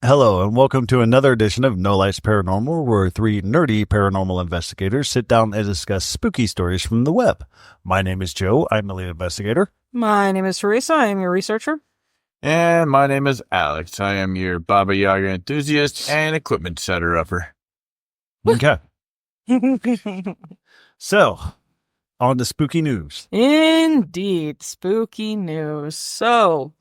Hello, and welcome to another edition of No Lights Paranormal, where three nerdy paranormal investigators sit down and discuss spooky stories from the web. My name is Joe. I'm the lead investigator. My name is Teresa. I am your researcher. And my name is Alex. I am your Baba Yaga enthusiast and equipment setter-upper. Okay. So, on to spooky news. Indeed, spooky news. So,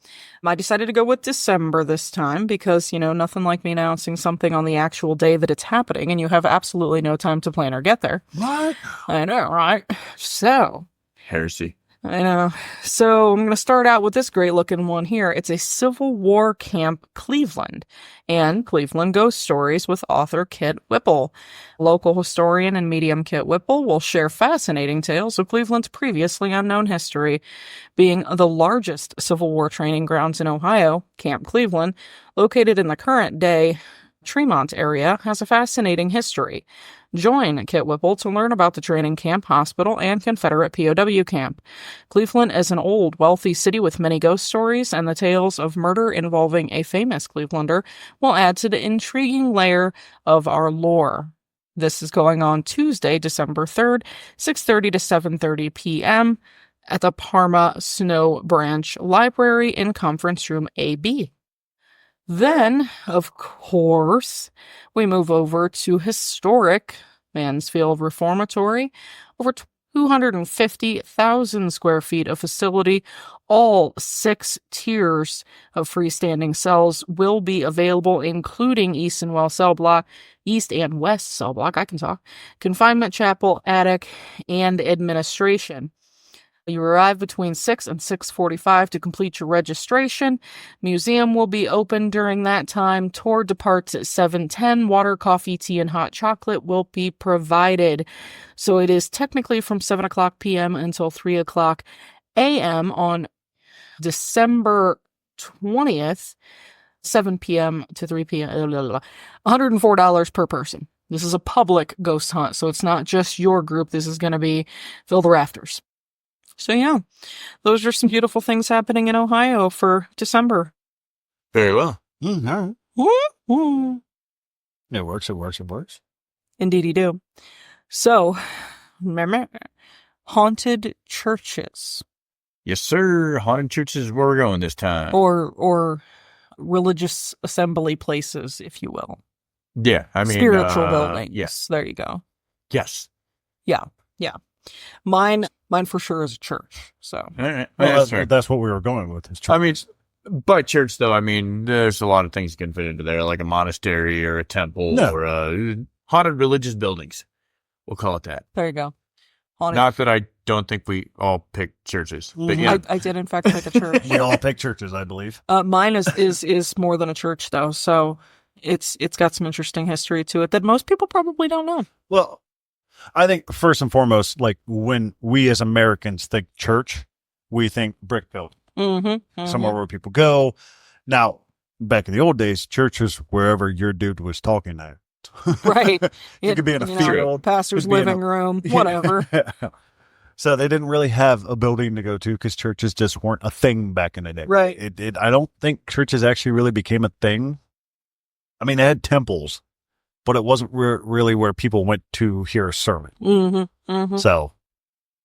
I decided to go with December this time because, nothing like me announcing something on the actual day that it's happening, and you have absolutely no time to plan or get there. What? I know, right? So, Heresy. I know. So I'm going to start out with this great looking one here. It's a Civil War Camp Cleveland and Cleveland Ghost Stories with author Kit Whipple. Local historian and medium Kit Whipple will share fascinating tales of Cleveland's previously unknown history. Being the largest Civil War training grounds in Ohio, Camp Cleveland, located in the current day Tremont area, has a fascinating history. Join Kit Whipple to learn about the training camp, hospital, and Confederate POW camp. Cleveland is an old, wealthy city with many ghost stories, and the tales of murder involving a famous Clevelander will add to the intriguing layer of our lore. This is going on Tuesday, December 3rd, 6:30 to 7:30 p.m. at the Parma Snow Branch Library in Conference Room AB. Then, of course, we move over to historic Mansfield Reformatory, over 250,000 square feet of facility. All 6 tiers of freestanding cells will be available, including East and West cell block, I can talk, confinement chapel, attic, and administration. You arrive between 6 and 6:45 to complete your registration. Museum will be open during that time. Tour departs at 7:10. Water, coffee, tea, and hot chocolate will be provided. So it is technically from 7 o'clock p.m. until 3 o'clock a.m. on December 20th, 7 p.m. to 3 p.m. $104 per person. This is a public ghost hunt, so it's not just your group. This is going to be fill the rafters. So yeah, those are some beautiful things happening in Ohio for December. Very well. All right. Woo-hoo. It works. Indeedy do. So, remember, haunted churches. Yes, sir. Haunted churches is where we're going this time. Or religious assembly places, if you will. Yeah, I mean... spiritual buildings. Yes. There you go. Yes. Yeah. Mine for sure is a church, so. All right. Well, fair. that's what we were going with. Is church. I mean, by church, though, I mean, there's a lot of things you can fit into there, like a monastery or a temple or haunted religious buildings. We'll call it that. There you go. Haunted. Not that I don't think we all pick churches, but yeah. I did, in fact, pick a church. We all pick churches, I believe. Mine is more than a church, though, so it's got some interesting history to it that most people probably don't know. Well, I think first and foremost, like when we as Americans think church, we think brick building, somewhere where people go. Now, back in the old days, church was wherever your dude was talking at. Right. It could be in a field, pastor's living room, whatever. So they didn't really have a building to go to because churches just weren't a thing back in the day. Right. I don't think churches actually really became a thing. I mean, they had temples, but it wasn't really where people went to hear a sermon. So,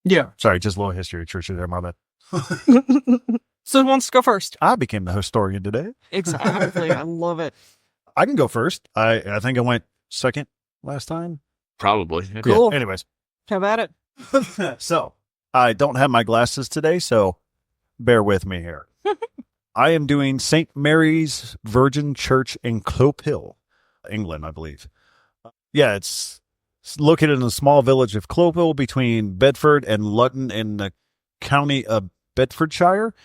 Yeah. Sorry, just a little history of churches there, my bad. So who wants to go first? I became the historian today. Exactly. I love it. I can go first. I think I went second last time. Probably. Cool. Yeah, anyways. Have at it. So, I don't have my glasses today, so bear with me here. I am doing St. Mary's Virgin Church in Clophill, England, I believe. Yeah, it's located in the small village of Clophill between Bedford and Luton in the county of Bedfordshire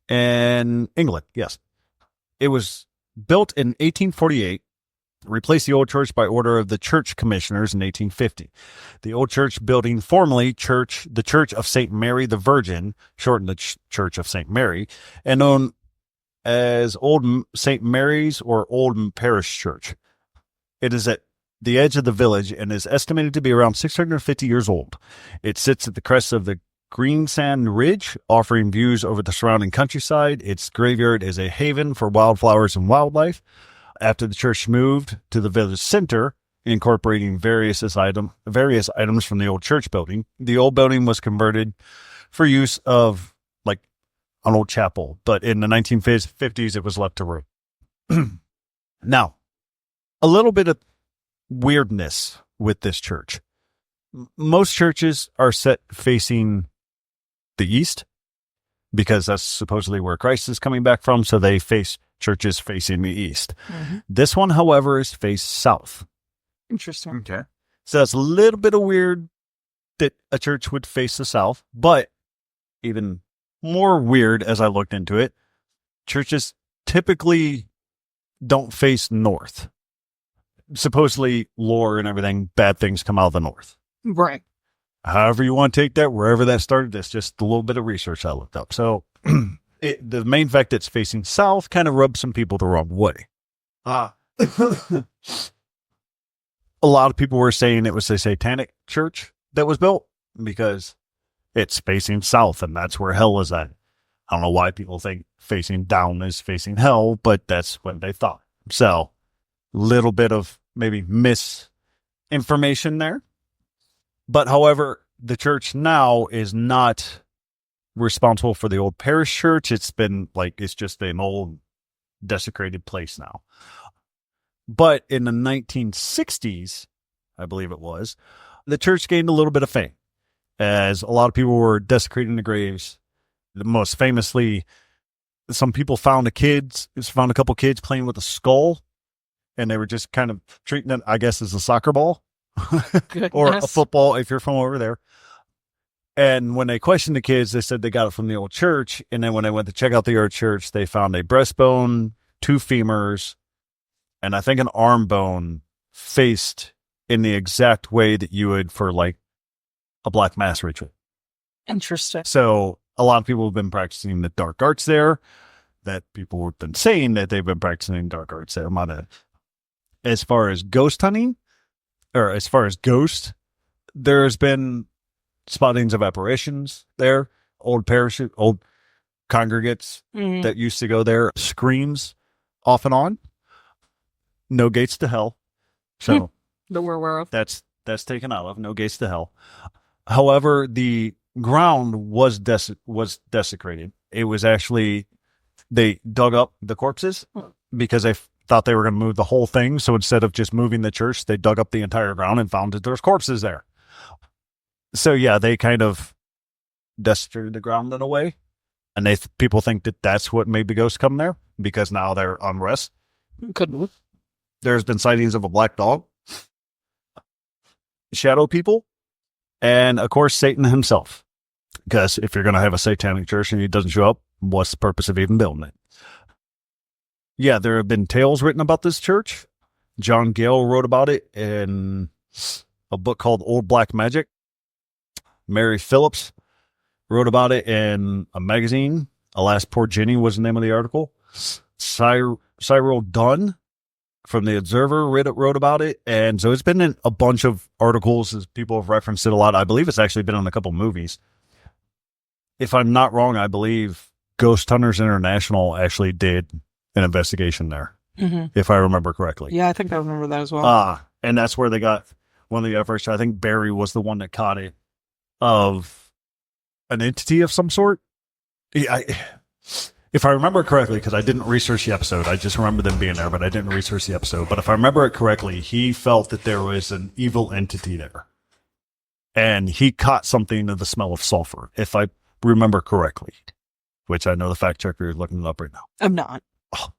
and England. Yes. It was built in 1848, replaced the old church by order of the church commissioners in 1850. The old church building, formerly the Church of St. Mary the Virgin, shortened the Church of St. Mary, and known as Old St. Mary's or Old Parish Church. It is at the edge of the village and is estimated to be around 650 years old. It sits at the crest of the Greensand Ridge, offering views over the surrounding countryside. Its graveyard is a haven for wildflowers and wildlife. After the church moved to the village center, incorporating various items from the old church building, the old building was converted for use of like an old chapel. But in the 1950s, it was left to ruin. Now, a little bit of weirdness with this church. Most churches are set facing the east because that's supposedly where Christ is coming back from. So they face churches facing the east. Mm-hmm. This one, however, is faced south. Interesting. Okay. So that's a little bit of weird that a church would face the south, but even more weird as I looked into it, churches typically don't face north. Supposedly, lore and everything, bad things come out of the north. Right. However you want to take that, wherever that started, that's just a little bit of research I looked up. So the main fact it's facing south kind of rubs some people the wrong way. A lot of people were saying it was a satanic church that was built because it's facing south and that's where hell is at. I don't know why people think facing down is facing hell, but that's what they thought. So little bit of maybe misinformation there. But however, the church now is not responsible for the old parish church. It's just an old desecrated place now. But in the 1960s, I believe it was, the church gained a little bit of fame as a lot of people were desecrating the graves. Most famously, some people found a couple kids playing with a skull, and they were just kind of treating it, I guess, as a soccer ball or a football if you're from over there. And when they questioned the kids, they said they got it from the old church. And then when they went to check out the old church, they found a breastbone, 2 femurs, and I think an arm bone faced in the exact way that you would for like a black mass ritual. Interesting. So a lot of people have been practicing the dark arts there. That people have been saying that they've been practicing dark arts there. As far as ghost hunting, or as far as ghosts, there's been spottings of apparitions there. Old congregates that used to go there. Screams off and on. No gates to hell. So that we're aware of. That's taken out of. No gates to hell. However, the ground was desecrated. It was actually, they dug up the corpses because they thought they were going to move the whole thing. So instead of just moving the church, they dug up the entire ground and found that there's corpses there. So yeah, they kind of desecrated the ground in a way. And people think that that's what made the ghosts come there because now they're unrest. Couldn't. There's been sightings of a black dog, shadow people, and of course Satan himself. Because if you're going to have a satanic church and he doesn't show up, what's the purpose of even building it? Yeah, there have been tales written about this church. John Gale wrote about it in a book called Old Black Magic. Mary Phillips wrote about it in a magazine. Alas, Poor Jenny was the name of the article. Cyril Dunn from The Observer wrote about it. And so it's been in a bunch of articles as people have referenced it a lot. I believe it's actually been in a couple movies. If I'm not wrong, I believe Ghost Hunters International actually did an investigation there, if I remember correctly. Yeah, I think I remember that as well. And that's where they got one of the efforts. I think Barry was the one that caught it, of an entity of some sort. If I remember correctly, because I didn't research the episode, I just remember them being there, but I didn't research the episode. But if I remember it correctly, he felt that there was an evil entity there. And he caught something of the smell of sulfur, if I remember correctly, which I know the fact checker is looking it up right now. I'm not. Oh,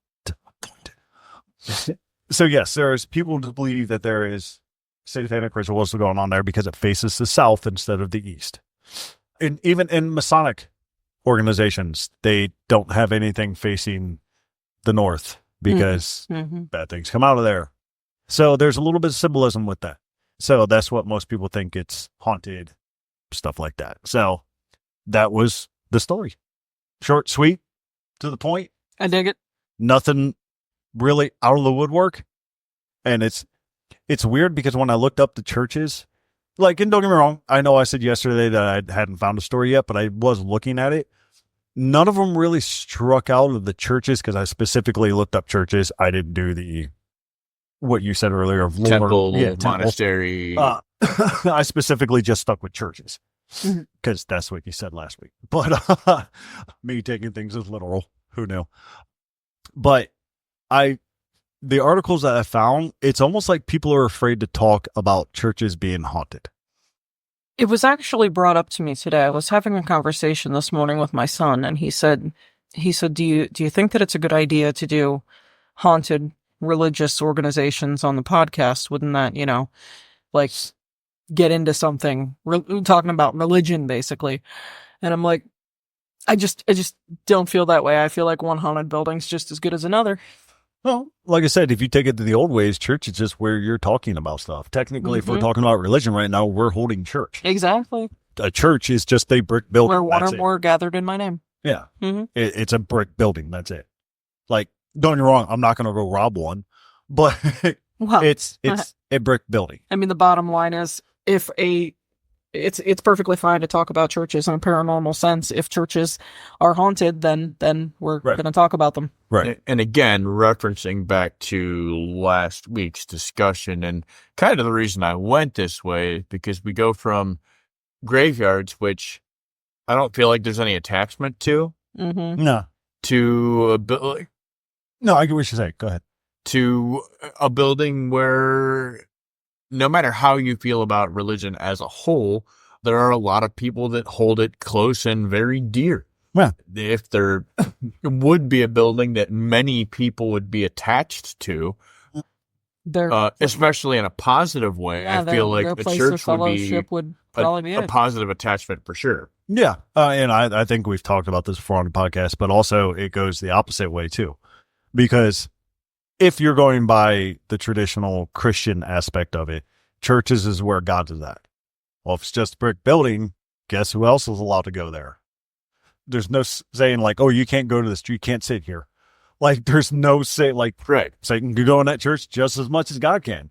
so yes, there's people to believe that there is satanic rituals going on there because it faces the south instead of the east. And even in Masonic organizations, they don't have anything facing the north because bad things come out of there. So there's a little bit of symbolism with that. So that's what most people think, it's haunted, stuff like that. So that was the story. Short, sweet, to the point. I dig it. Nothing really out of the woodwork. And it's weird because when I looked up the churches, like, and don't get me wrong, I know I said yesterday that I hadn't found a story yet, but I was looking at it. none of them really struck out of the churches because I specifically looked up churches. I didn't do what you said earlier of lore. Temple, monastery. I specifically just stuck with churches because that's what you said last week. But me taking things as literal, who knew? But the articles that I found, it's almost like people are afraid to talk about churches being haunted. It was actually brought up to me today. I was having a conversation this morning with my son, and he said, do you think that it's a good idea to do haunted religious organizations on the podcast? Wouldn't that, like get into something, talking about religion, basically? And I'm like, I just don't feel that way. I feel like one haunted building's just as good as another. Well, like I said, if you take it to the old ways, church is just where you're talking about stuff. Technically, if we're talking about religion right now, we're holding church. Exactly. A church is just a brick building. Where one or more gathered in my name. Yeah. It's a brick building. That's it. Like, don't get me wrong, I'm not going to go rob one, but it's a brick building. I mean, the bottom line is, it's perfectly fine to talk about churches in a paranormal sense. If churches are haunted, then we're going to talk about them. Right. And again, referencing back to last week's discussion, and kind of the reason I went this way is because we go from graveyards, which I don't feel like there's any attachment to, No. to No, I get what you're saying. Go ahead. To a building where no matter how you feel about religion as a whole, there are a lot of people that hold it close and very dear. Yeah. If there would be a building that many people would be attached to, especially in a positive way, I feel like a church would be a positive attachment for sure. Yeah. And I think we've talked about this before on the podcast, but also it goes the opposite way too. Because if you're going by the traditional Christian aspect of it, churches is where God is at. Well, if it's just a brick building, guess who else is allowed to go there? There's no saying like, oh, you can't go to this, you can't sit here. Like, there's no say, like, right. Satan can go in that church just as much as God can.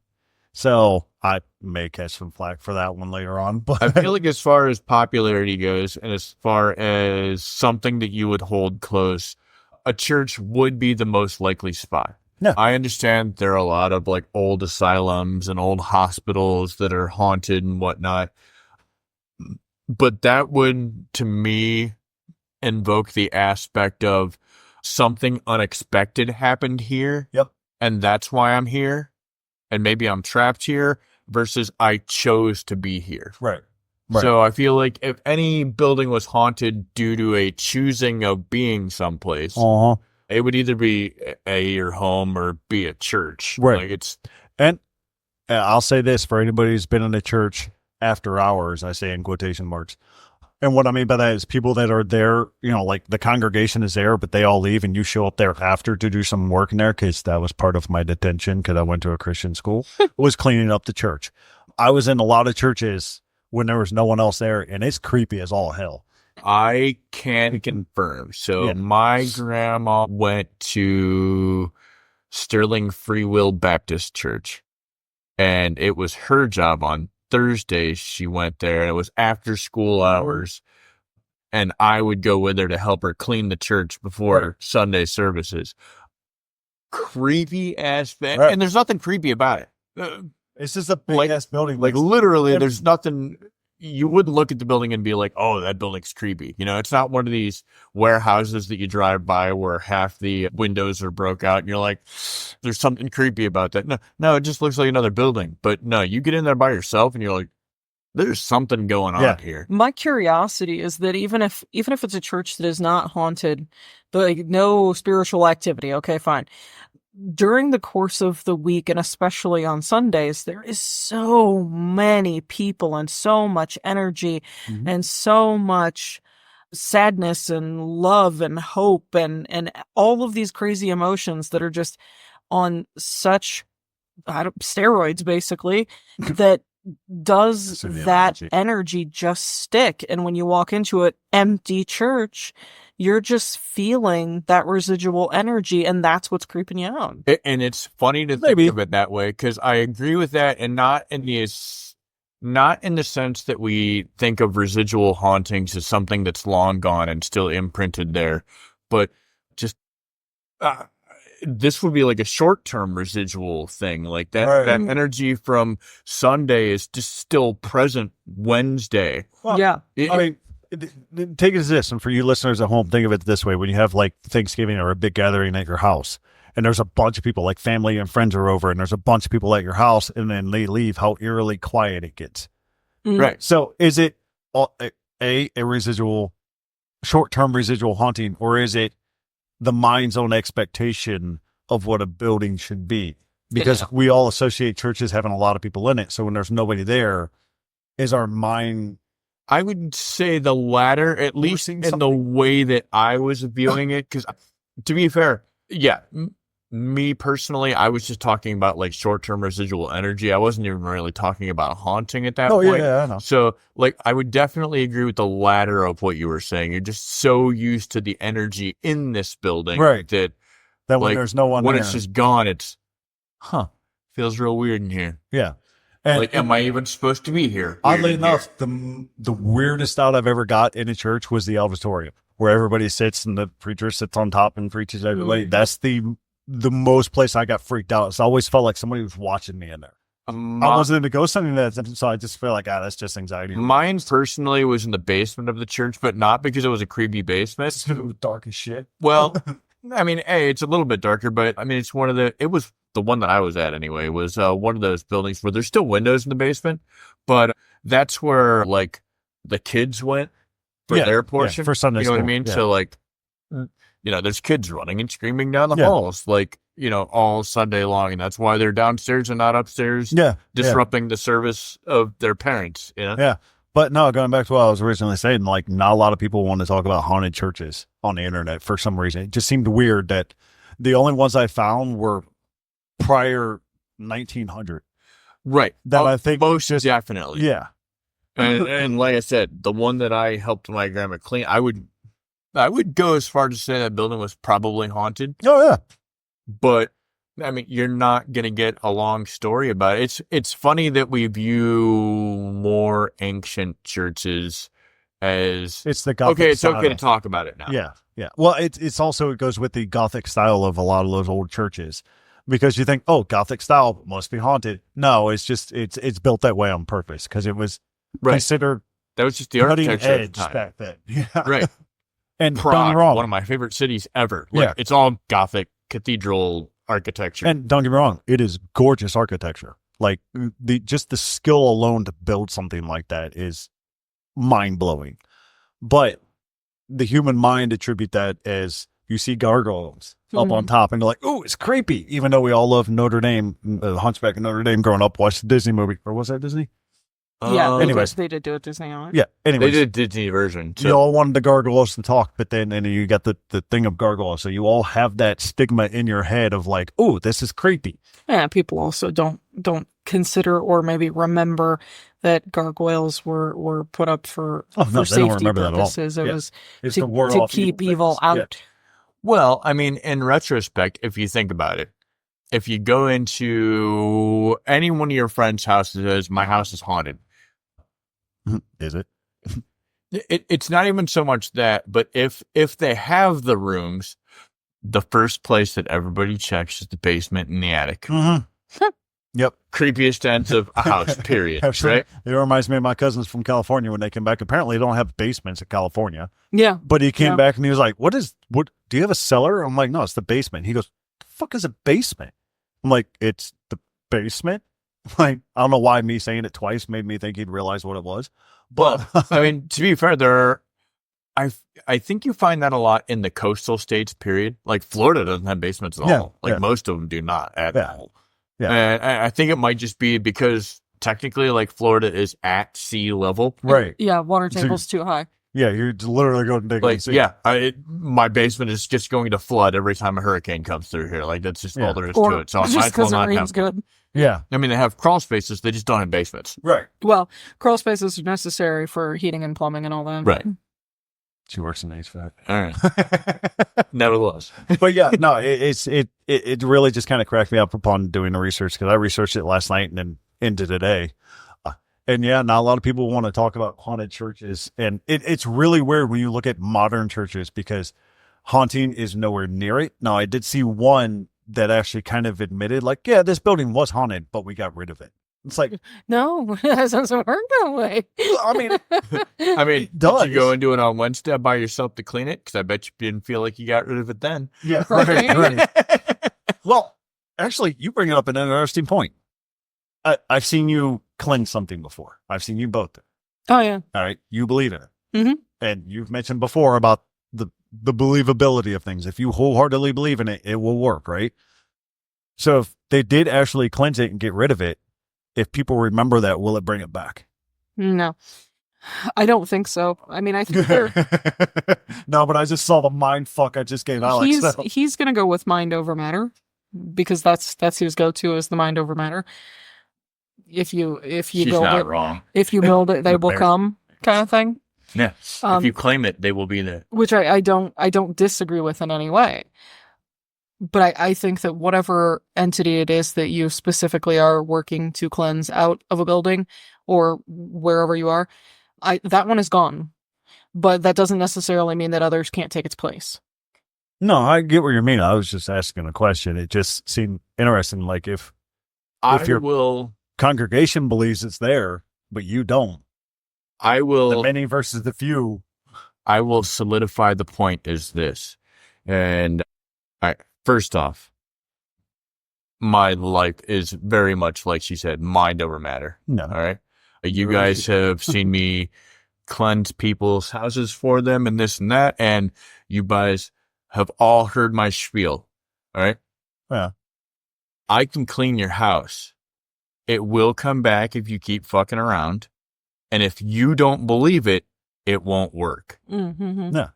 So I may catch some flack for that one later on. But I feel like as far as popularity goes, and as far as something that you would hold close, a church would be the most likely spot. No. I understand there are a lot of like old asylums and old hospitals that are haunted and whatnot, but that would, to me, invoke the aspect of something unexpected happened here. Yep. And that's why I'm here. And maybe I'm trapped here versus I chose to be here. Right. So I feel like if any building was haunted due to a choosing of being someplace, it would either be your home or be a church. Right. Like and I'll say this for anybody who's been in a church after hours, I say in quotation marks. And what I mean by that is people that are there, like the congregation is there, but they all leave and you show up there after to do some work in there, because that was part of my detention because I went to a Christian school, was cleaning up the church. I was in a lot of churches when there was no one else there, and it's creepy as all hell. I can confirm. So my grandma went to Sterling Free Will Baptist Church, and it was her job on Thursdays. She went there, and it was after school hours, and I would go with her to help her clean the church before Sunday services. Creepy ass thing, and there's nothing creepy about it. It's just a big ass building. Like literally, there's nothing. You wouldn't look at the building and be like, "Oh, that building's creepy." It's not one of these warehouses that you drive by where half the windows are broke out, and you're like, "There's something creepy about that." No, it just looks like another building. But no, you get in there by yourself, and you're like, "There's something going on here." My curiosity is that even if it's a church that is not haunted, like no spiritual activity, okay, fine. During the course of the week, and especially on Sundays, there is so many people and so much energy and so much sadness and love and hope and all of these crazy emotions that are just on such steroids, basically, that does that energy just stick? And when you walk into an empty church, you're just feeling that residual energy, and that's what's creeping you out. And it's funny to think of it that way, because I agree with that, and not in the Not in the sense that we think of residual hauntings as something that's long gone and still imprinted there, but just this would be like a short-term residual thing. Like that, Right. that energy from Sunday is just still present Wednesday. Well, Yeah. I mean, take it as this, and for you listeners at home, think of it this way: when you have like Thanksgiving or a big gathering at your house, and there's a bunch of people, like family and friends are over, and there's a bunch of people at your house, and then they leave, how eerily quiet it gets. Right. So, is it a residual, short-term residual haunting, or is it the mind's own expectation of what a building should be? Because we all associate churches having a lot of people in it. So when there's nobody there, is our mind... I would say the latter, at least in the way that I was viewing it. Because to be fair, yeah, me personally, I was just talking about like short-term residual energy. I wasn't even really talking about haunting at that point. Yeah, I know. So like, I would definitely agree with the latter of what you were saying. You're just so used to the energy in this building, Right, that when like, there's no one when there. it's just gone, it's, feels real weird in here. Yeah. And, like, am I even supposed to be here? Oddly enough, the weirdest out I've ever got in a church was the auditorium, where everybody sits and the preacher sits on top and preaches everybody. That's the most place I got freaked out. It's always felt like somebody was watching me in there. I wasn't into ghost hunting that, so I just feel like, that's just anxiety. Mine personally was in the basement of the church, but not because it was a creepy basement. It was dark as shit. Well, I mean, it's a little bit darker, but I mean, it was the one that I was at anyway, was one of those buildings where there's still windows in the basement, but that's where like the kids went for their portion. For Sunday school. You know what I mean? Yeah. So like, there's kids running and screaming down the halls, like, all Sunday long. And that's why they're downstairs and not upstairs, disrupting the service of their parents, Yeah. But no, going back to what I was originally saying, like, not a lot of people want to talk about haunted churches on the internet for some reason. It just seemed weird that the only ones I found were prior 1900. Right. That I think most definitely. Yeah. And like I said, the one that I helped my grandma clean, I would go as far to say that building was probably haunted. Oh, yeah. But I mean, you're not going to get a long story about it. It's funny that we view more ancient churches as it's the Gothic it's style. okay to talk about it now. Yeah, yeah. Well, it's also, it goes with the Gothic style of a lot of those old churches, because you think, Gothic style must be haunted. No, it's just it's built that way on purpose because it was considered that was just the cutting architecture edge back then. Yeah, right. And Prague, don't get me wrong, one of my favorite cities ever. Like, it's all Gothic cathedral architecture. And don't get me wrong, it is gorgeous architecture. Like the skill alone to build something like that is mind blowing. But the human mind attribute that as you see gargoyles up on top, and they're like, "Oh, it's creepy." Even though we all love Notre Dame, Hunchback of Notre Dame, growing up, watched the Disney movie, or was that Disney? Yeah. Anyways, they did do a Disney on it. Yeah. Anyways, they did a Disney version. So. You all wanted the gargoyles to talk, but then you got the thing of gargoyles. So you all have that stigma in your head of like, oh, this is creepy. Yeah, people also don't consider or maybe remember that gargoyles were put up for safety purposes. It was to keep evil out. Yeah. Well, I mean, in retrospect, if you think about it, if you go into any one of your friends' houses and says, "My house is haunted," is it? It's not even so much that, but if they have the rooms, the first place that everybody checks is the basement and the attic. Mm-hmm. Yep. Creepiest ends of a house, period. Right? It reminds me of my cousins from California when they came back. Apparently, they don't have basements in California. Yeah. But he came back and he was like, what do you have a cellar? I'm like, no, it's the basement. He goes, the fuck is a basement? I'm like, it's the basement? Like, I don't know why me saying it twice made me think he'd realize what it was. But I mean, to be fair, I think you find that a lot in the coastal states, period. Like Florida doesn't have basements at all. Like most of them do not at all. Yeah. And I think it might just be because technically, like, Florida is at sea level. Right. Yeah, water table's too high. Yeah, you're literally going to dig like, yeah, my basement is just going to flood every time a hurricane comes through here. Like, that's just all there is to it. So just because it rains good. Yeah. I mean, they have crawl spaces. They just don't have basements. Right. Well, crawl spaces are necessary for heating and plumbing and all that. Right. She works in HVAC. All right. Nevertheless. But yeah, no, it really just kind of cracked me up upon doing the research, because I researched it last night and then into today. And yeah, not a lot of people want to talk about haunted churches. And it's really weird when you look at modern churches because haunting is nowhere near it. Now, I did see one that actually kind of admitted, like, yeah, this building was haunted, but we got rid of it. It's like, no, that doesn't work that way. I mean, did you go and do it on Wednesday by yourself to clean it? Because I bet you didn't feel like you got rid of it then. Yeah, right. Well, actually, you bring it up an interesting point. I've seen you cleanse something before. I've seen you both. Oh, yeah. All right. You believe in it. Mm-hmm. And you've mentioned before about the believability of things. If you wholeheartedly believe in it, it will work, right? So if they did actually cleanse it and get rid of it, if people remember that, will it bring it back? No. I don't think so. I mean, I think they're... No, but I just saw the mind fuck I just gave Alex. He's going to go with mind over matter because that's his go-to is the mind over matter. If you She's build not it, wrong. if you build it, they will come, kind of thing. Yeah. If you claim it, they will be there. Which I don't disagree with in any way. But I think that whatever entity it is that you specifically are working to cleanse out of a building or wherever you are, that one is gone. But that doesn't necessarily mean that others can't take its place. No, I get what you mean. I was just asking a question. It just seemed interesting. Like if your congregation believes it's there, but you don't. The many versus the few. I will solidify the point as this. And first off, my life is very much, like she said, mind over matter. No. All right. You guys have seen me cleanse people's houses for them and this and that. And you guys have all heard my spiel. All right. Yeah. I can clean your house. It will come back if you keep fucking around. And if you don't believe it, it won't work. Mm-hmm. No.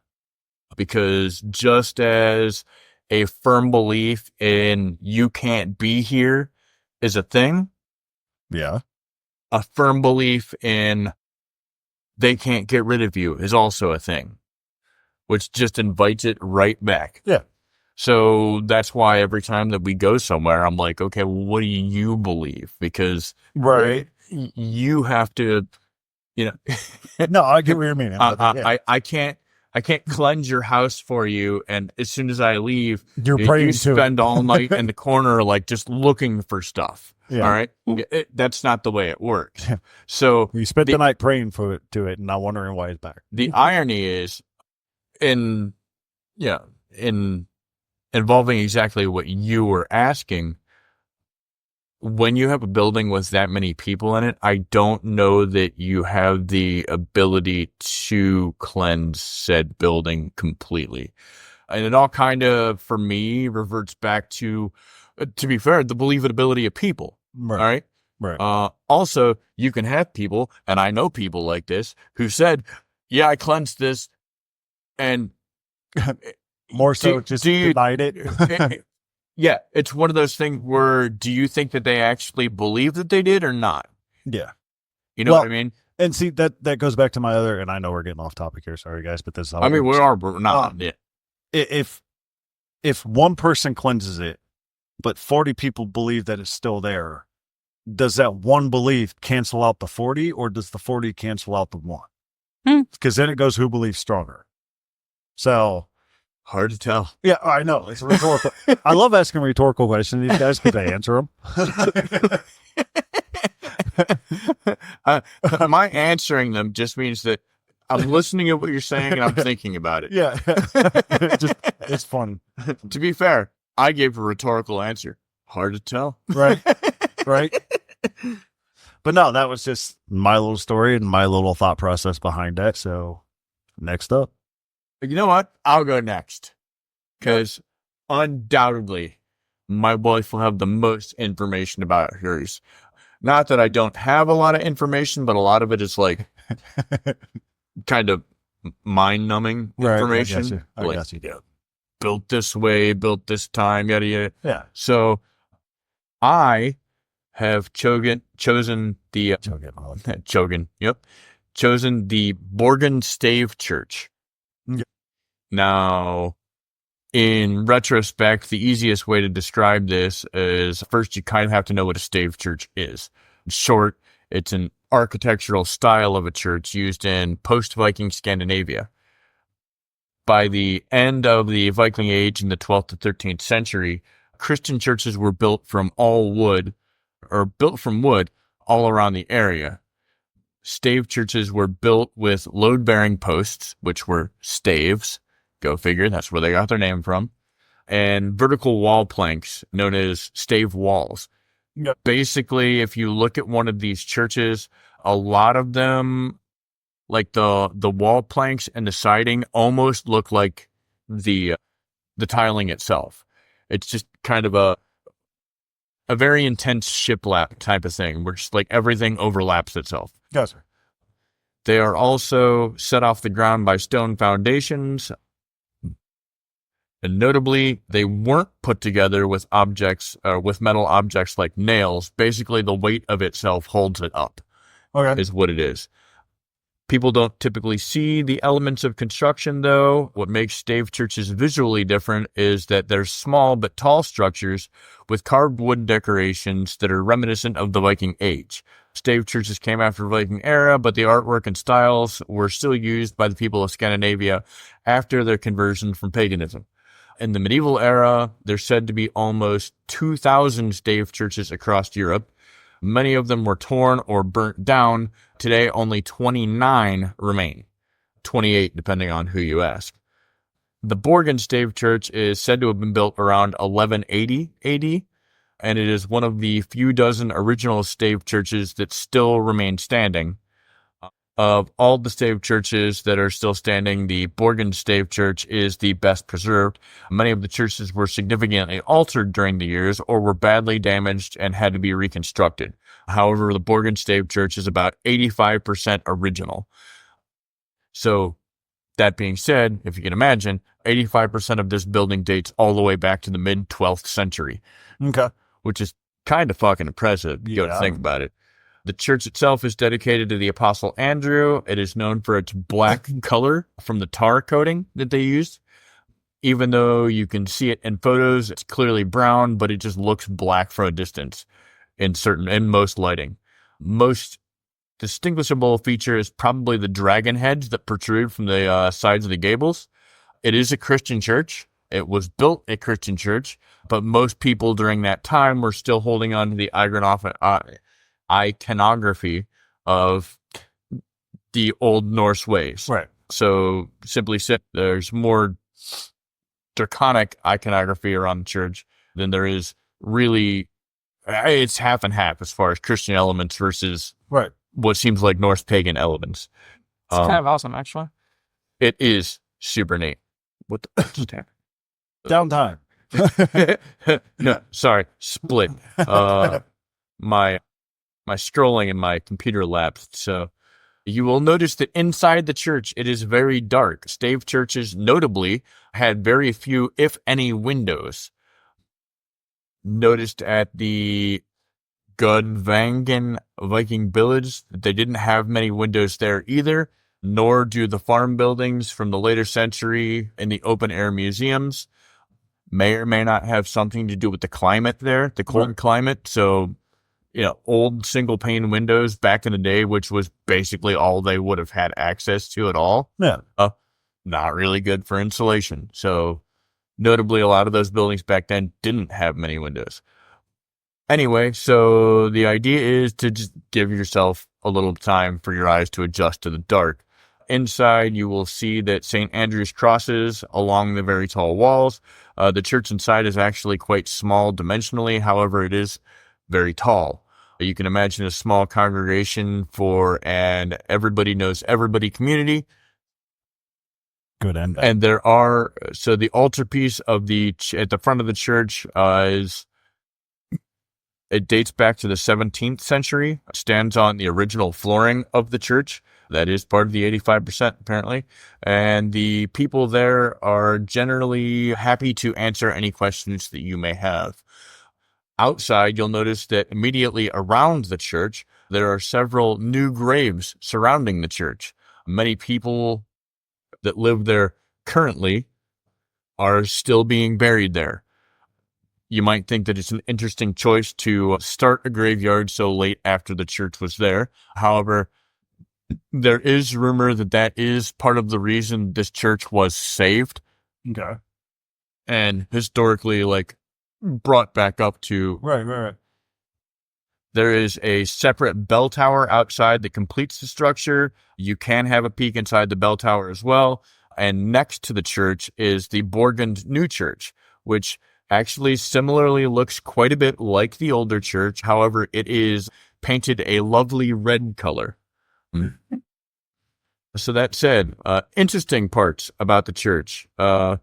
Because just as a firm belief in you can't be here is a thing. Yeah. A firm belief in they can't get rid of you is also a thing, which just invites it right back. Yeah. So that's why every time that we go somewhere, I'm like, okay, well, what do you believe? Because you have to, No, I get what you're meaning. I can't cleanse your house for you, and as soon as I leave, you're praying you to spend all night in the corner, like just looking for stuff. Yeah. All right, that's not the way it works. So you spent the night praying to it and not wondering why it's back. The irony is, in involving exactly what you were asking. When you have a building with that many people in it, I don't know that you have the ability to cleanse said building completely. And it all kind of, for me, reverts back to be fair, the believability of people. Right. All right. Right. Also, you can have people, and I know people like this, who said, yeah, I cleansed this, and more so just denied it. Yeah, it's one of those things where do you think that they actually believe that they did or not? Yeah. You know what I mean? And see, that goes back to my other, and I know we're getting off topic here. Sorry, guys, but this is how we're not. Yeah. If one person cleanses it, but 40 people believe that it's still there, does that one belief cancel out the 40, or does the 40 cancel out the one? Because then it goes who believes stronger. So... hard to tell. Yeah, I know. It's rhetorical. I love asking rhetorical questions to these guys because they answer them. My answering them just means that I'm listening to what you're saying and I'm thinking about it. Yeah. It's fun. To be fair, I gave a rhetorical answer. Hard to tell. Right. Right. But no, that was just my little story and my little thought process behind that. So next up. You know what? I'll go next. Because undoubtedly, my wife will have the most information about hers. Not that I don't have a lot of information, but a lot of it is like kind of mind-numbing information. I got you. Yeah, built this way, built this time, yada, yada. Yeah. So I have chosen the... chosen the Borgund Stave Church. Now, in retrospect, the easiest way to describe this is first you kind of have to know what a stave church is. In short, it's an architectural style of a church used in post-Viking Scandinavia. By the end of the Viking Age in the 12th to 13th century, Christian churches were built from wood all around the area. Stave churches were built with load-bearing posts, which were staves. Go figure, that's where they got their name from. And vertical wall planks, known as stave walls. Yep. Basically, if you look at one of these churches, a lot of them, like the wall planks and the siding, almost look like the tiling itself. It's just kind of a very intense shiplap type of thing, where just like everything overlaps itself. Gotcha. They are also set off the ground by stone foundations. And notably, they weren't put together with metal objects like nails. Basically, the weight of itself holds it up, is what it is. People don't typically see the elements of construction, though. What makes stave churches visually different is that they're small but tall structures with carved wood decorations that are reminiscent of the Viking Age. Stave churches came after the Viking era, but the artwork and styles were still used by the people of Scandinavia after their conversion from paganism. In the medieval era, there's said to be almost 2,000 stave churches across Europe. Many of them were torn or burnt down. Today, only 29 remain. 28, depending on who you ask. The Borgund Stave Church is said to have been built around 1180 AD, and it is one of the few dozen original stave churches that still remain standing. Of all the stave churches that are still standing, the Borgund Stave Church is the best preserved. Many of the churches were significantly altered during the years or were badly damaged and had to be reconstructed. However, the Borgund Stave Church is about 85% original. So, that being said, if you can imagine, 85% of this building dates all the way back to the mid-12th century. Okay. Which is kind of fucking impressive, you gotta think about it. The church itself is dedicated to the Apostle Andrew. It is known for its black color from the tar coating that they used. Even though you can see it in photos, it's clearly brown, but it just looks black from a distance in most lighting. Most distinguishable feature is probably the dragon heads that protrude from the sides of the gables. It is a Christian church. It was built a Christian church, but most people during that time were still holding on to the iconography of the Old Norse ways. Right. So, simply said, there's more draconic iconography around the church than there is really. It's half and half as far as Christian elements versus what seems like Norse pagan elements. It's kind of awesome, actually. It is super neat. What the just happened? Downtime. No, sorry, split. My scrolling in my computer lapsed, so you will notice that inside the church it is very dark. Stave churches notably had very few, if any, windows. Noticed at the Gudvangen Viking village that they didn't have many windows there either, nor do the farm buildings from the later century in the open-air museums. May or may not have something to do with the climate there, the cold climate. So, old single-pane windows back in the day, which was basically all they would have had access to at all. Yeah. Not really good for insulation. So, notably, a lot of those buildings back then didn't have many windows. Anyway, so the idea is to just give yourself a little time for your eyes to adjust to the dark. Inside, you will see that St. Andrew's crosses along the very tall walls. The church inside is actually quite small dimensionally. However, it is very tall. You can imagine a small congregation for an everybody knows everybody community. Good end. And there are, so the altarpiece of at the front of the church it dates back to the 17th century. It stands on the original flooring of the church. That is part of the 85%, apparently. And the people there are generally happy to answer any questions that you may have. Outside, you'll notice that immediately around the church, there are several new graves surrounding the church. Many people that live there currently are still being buried there. You might think that it's an interesting choice to start a graveyard so late after the church was there. However, there is rumor that that is part of the reason this church was saved. Okay. And historically, brought back up to... Right. There is a separate bell tower outside that completes the structure. You can have a peek inside the bell tower as well. And next to the church is the Borgund New Church, which actually similarly looks quite a bit like the older church. However, it is painted a lovely red color. So that said, interesting parts about the church. The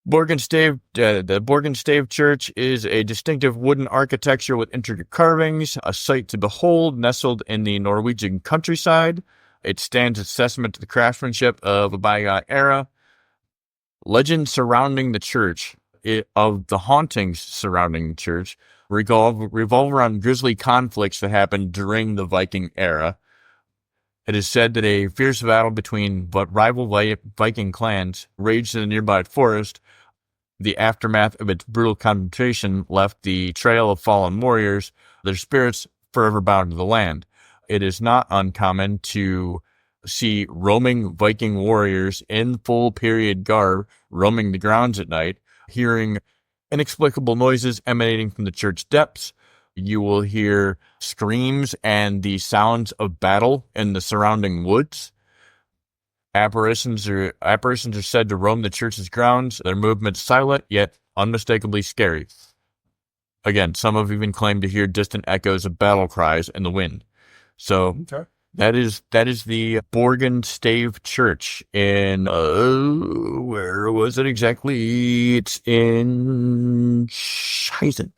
Borgund Stave Church is a distinctive wooden architecture with intricate carvings, a sight to behold, nestled in the Norwegian countryside. It stands as testament to the craftsmanship of a bygone era. Legends surrounding the church, of the hauntings surrounding the church, revolve around grisly conflicts that happened during the Viking era. It is said that a fierce battle between rival Viking clans raged in a nearby forest. The aftermath of its brutal confrontation left the trail of fallen warriors, their spirits forever bound to the land. It is not uncommon to see roaming Viking warriors in full period garb roaming the grounds at night, hearing inexplicable noises emanating from the church depths. You will hear screams and the sounds of battle in the surrounding woods. Apparitions are said to roam the church's grounds, their movements silent, yet unmistakably scary. Again, some have even claimed to hear distant echoes of battle cries in the wind. So that is the Borgund Stave Church in, where was it exactly? It's in Scheisen.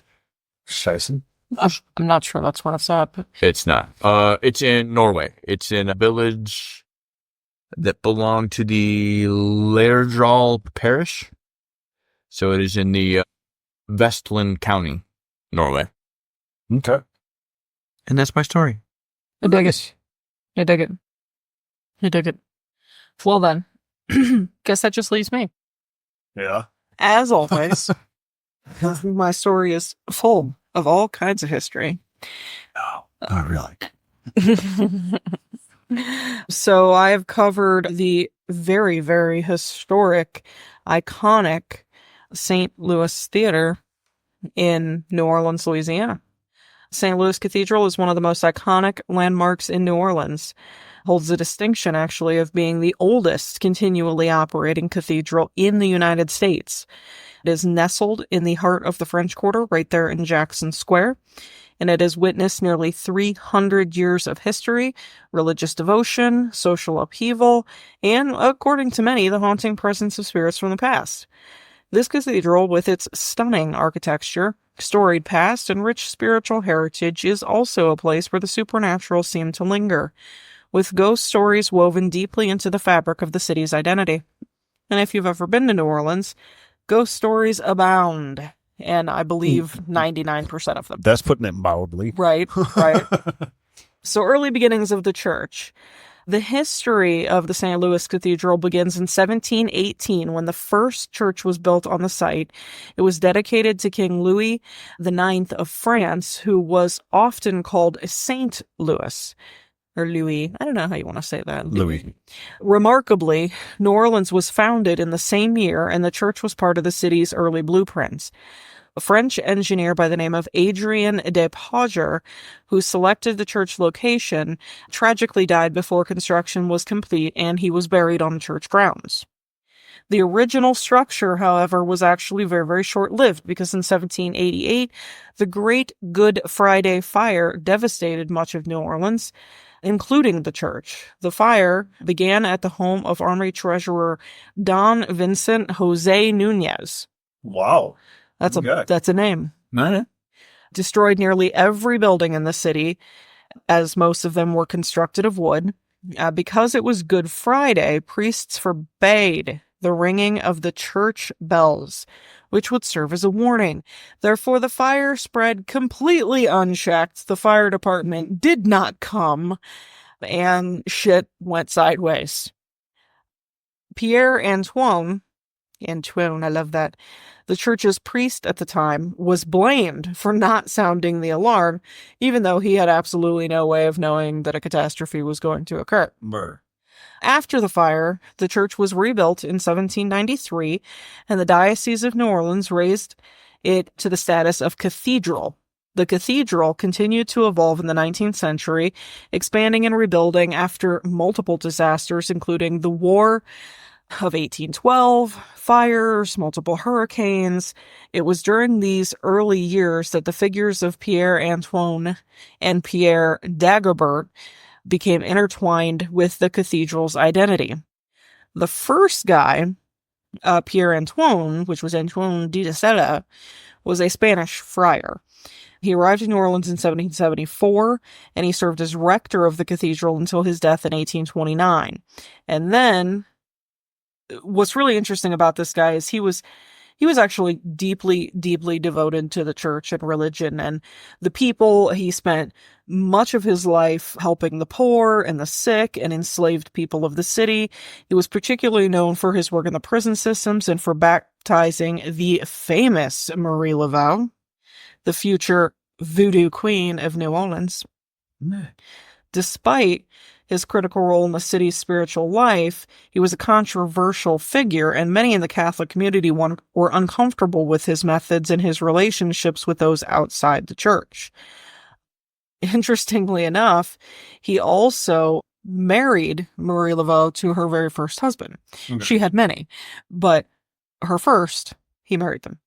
I'm not sure that's what it's at. But... It's not. It's in Norway. It's in a village that belonged to the Lærdal parish. So it is in the Vestland County, Norway. Okay. And that's my story. I dig it. Well then, guess that just leaves me. Yeah. As always, my story is full of all kinds of history. No, not really. So I have covered the very, very historic, iconic St. Louis Theater in New Orleans, Louisiana. St. Louis Cathedral is one of the most iconic landmarks in New Orleans. Holds the distinction, actually, of being the oldest continually operating cathedral in the United States. It is nestled in the heart of the French Quarter, right there in Jackson Square. And it has witnessed nearly 300 years of history, religious devotion, social upheaval, and, according to many, the haunting presence of spirits from the past. This cathedral, with its stunning architecture, storied past, and rich spiritual heritage, is also a place where the supernatural seemed to linger, with ghost stories woven deeply into the fabric of the city's identity. And if you've ever been to New Orleans, ghost stories abound. And I believe 99% of them. That's putting it mildly. Right. So early beginnings of the church. The history of the St. Louis Cathedral begins in 1718 when the first church was built on the site. It was dedicated to King Louis IX of France, who was often called Saint Louis. Or Louis. I don't know how you want to say that. Louis. Remarkably, New Orleans was founded in the same year, and the church was part of the city's early blueprints. A French engineer by the name of Adrien de Pauger, who selected the church location, tragically died before construction was complete, and he was buried on the church grounds. The original structure, however, was actually very, very short-lived, because in 1788, the Great Good Friday Fire devastated much of New Orleans, including the church. The fire began at the home of Army Treasurer Don Vincent Jose Nunez. Wow. That's a name. Destroyed nearly every building in the city, as most of them were constructed of wood. Because it was Good Friday, priests forbade the ringing of the church bells, which would serve as a warning. Therefore, the fire spread completely unchecked. The fire department did not come, and shit went sideways. Pierre Antoine, Antoine, I love that. The church's priest at the time was blamed for not sounding the alarm, even though he had absolutely no way of knowing that a catastrophe was going to occur. Brr. After the fire, the church was rebuilt in 1793, and the Diocese of New Orleans raised it to the status of cathedral. The cathedral continued to evolve in the 19th century, expanding and rebuilding after multiple disasters, including the War of 1812, fires, multiple hurricanes. It was during these early years that the figures of Pierre Antoine and Pierre Dagobert became intertwined with the cathedral's identity. The first guy, Pierre Antoine, which was Antoine de Seta, was a Spanish friar. He arrived in New Orleans in 1774, and he served as rector of the cathedral until his death in 1829. And then, what's really interesting about this guy is he was actually deeply, deeply devoted to the church and religion and the people. He spent much of his life helping the poor and the sick and enslaved people of the city. He was particularly known for his work in the prison systems and for baptizing the famous Marie Laveau, the future voodoo queen of New Orleans. Despite his critical role in the city's spiritual life, he was a controversial figure, and many in the Catholic community were uncomfortable with his methods and his relationships with those outside the church. Interestingly enough, he also married Marie Laveau to her very first husband. Okay. She had many, but her first, he married them.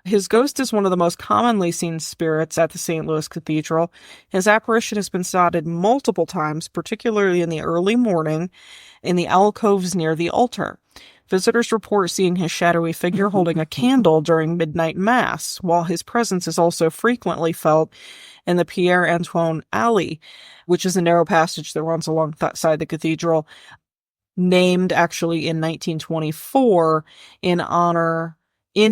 His ghost is one of the most commonly seen spirits at the St. Louis Cathedral. His apparition has been spotted multiple times, particularly in the early morning, in the alcoves near the altar. Visitors report seeing his shadowy figure holding a candle during midnight mass, while his presence is also frequently felt in the Pierre Antoine Alley, which is a narrow passage that runs alongside the cathedral, named actually in 1924 in